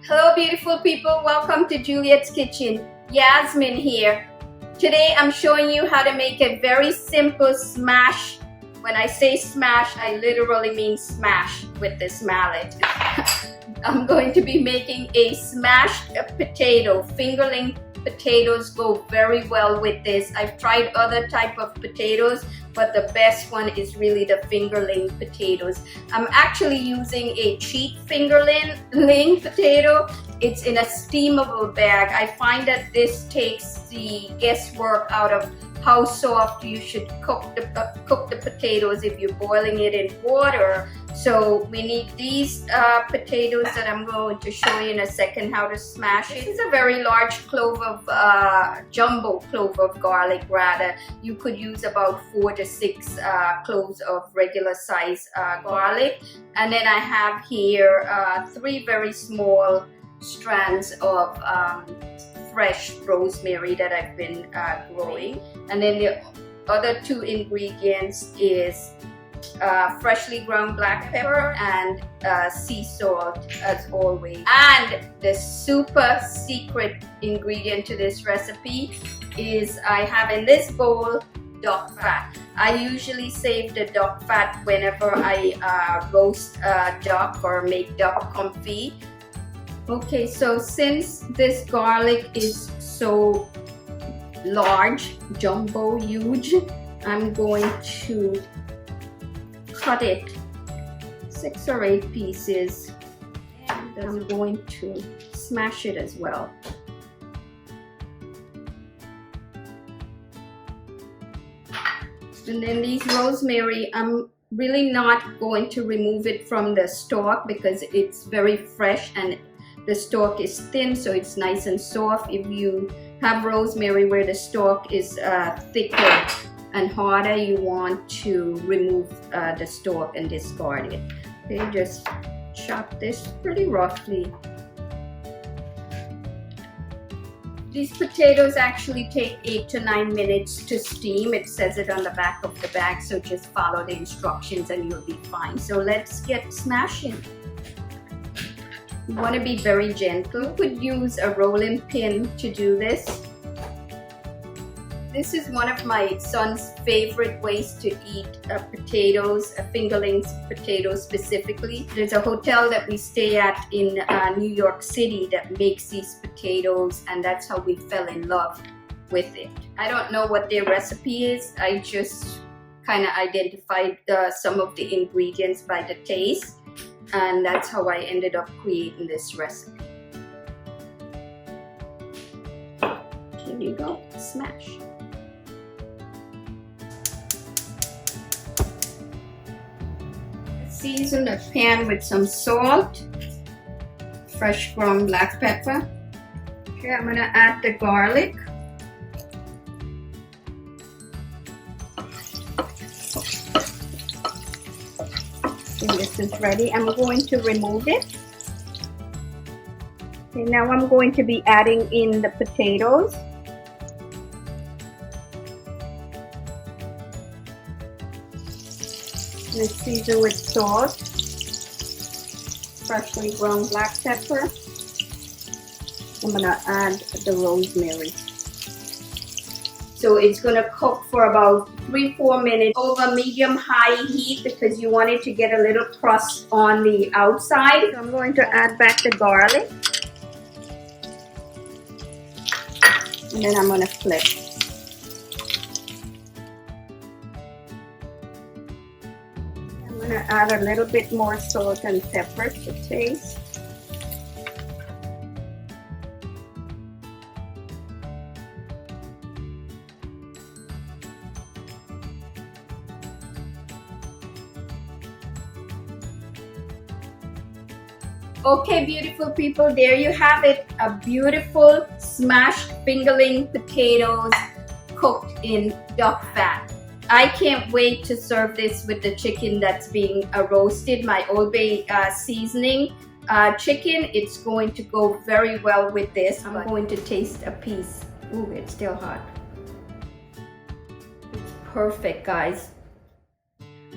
Hello beautiful people, welcome to Juliet's Kitchen. Yasmin here. Today I'm showing you how to make a very simple smash. When I say smash, I literally mean smash with this mallet. I'm going to be making a smashed potato. Fingerling potatoes go very well with this. I've tried other type of potatoes, but the best one is really the fingerling potatoes. I'm actually using a cheap fingerling potato. It's in a steamable bag. I find that this takes the guesswork out of how soft you should cook the potatoes if you're boiling it in water. So we need these potatoes that I'm going to show you in a second how to smash it. This is a very large clove of jumbo clove of garlic rather. You could use about 4 to 6 cloves of regular size garlic. And then I have here 3 very small strands of fresh rosemary that I've been growing. And then the other 2 ingredients is freshly ground black pepper and sea salt as always. And the super secret ingredient to this recipe is I have in this bowl duck fat. I usually save the duck fat whenever I roast duck or make duck confit. Okay, so since this garlic is so large, jumbo, huge, I'm going to cut it 6 or 8 pieces, and I'm going to smash it as well. And then these rosemary, I'm really not going to remove it from the stalk because it's very fresh and the stalk is thin, so it's nice and soft. If you have rosemary where the stalk is thicker and harder, you want to remove the stalk and discard it. Okay, just chop this pretty roughly. These potatoes actually take 8 to 9 minutes to steam. It says it on the back of the bag, so just follow the instructions and you'll be fine. So let's get smashing. You want to be very gentle. You could use a rolling pin to do this. This is one of my son's favorite ways to eat potatoes, fingerling potatoes specifically. There's a hotel that we stay at in New York City that makes these potatoes, and that's how we fell in love with it. I don't know what their recipe is. I just kind of identified some of the ingredients by the taste, and that's how I ended up creating this recipe. Here you go, smash. Season the pan with some salt, fresh ground black pepper. Okay, I'm gonna add the garlic. Okay, this is ready. I'm going to remove it. Okay, now I'm going to be adding in the potatoes. Let's season with salt, freshly ground black pepper. I'm gonna add the rosemary. So it's gonna cook for about 3-4 minutes over medium-high heat because you want it to get a little crust on the outside. So I'm going to add back the garlic. And then I'm gonna flip. I'm going to add a little bit more salt and pepper to taste. Okay, beautiful people, there you have it. A beautiful smashed fingerling potatoes cooked in duck fat. I can't wait to serve this with the chicken that's being roasted, my Old Bay seasoning chicken. It's going to go very well with this. I'm going to taste a piece. Ooh, it's still hot. It's perfect, guys.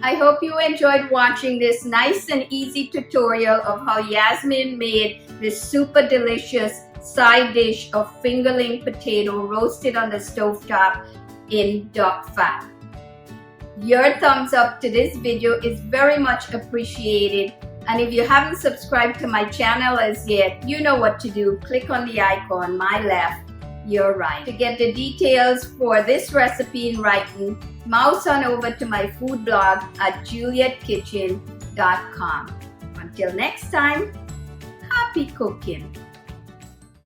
I hope you enjoyed watching this nice and easy tutorial of how Yasmin made this super delicious side dish of fingerling potato roasted on the stovetop in duck fat. Your thumbs up to this video is very much appreciated, and if you haven't subscribed to my channel as yet, you know what to do. Click on the icon, my left, your right. To get the details for this recipe in writing, mouse on over to my food blog at julietkitchen.com. Until next time, happy cooking!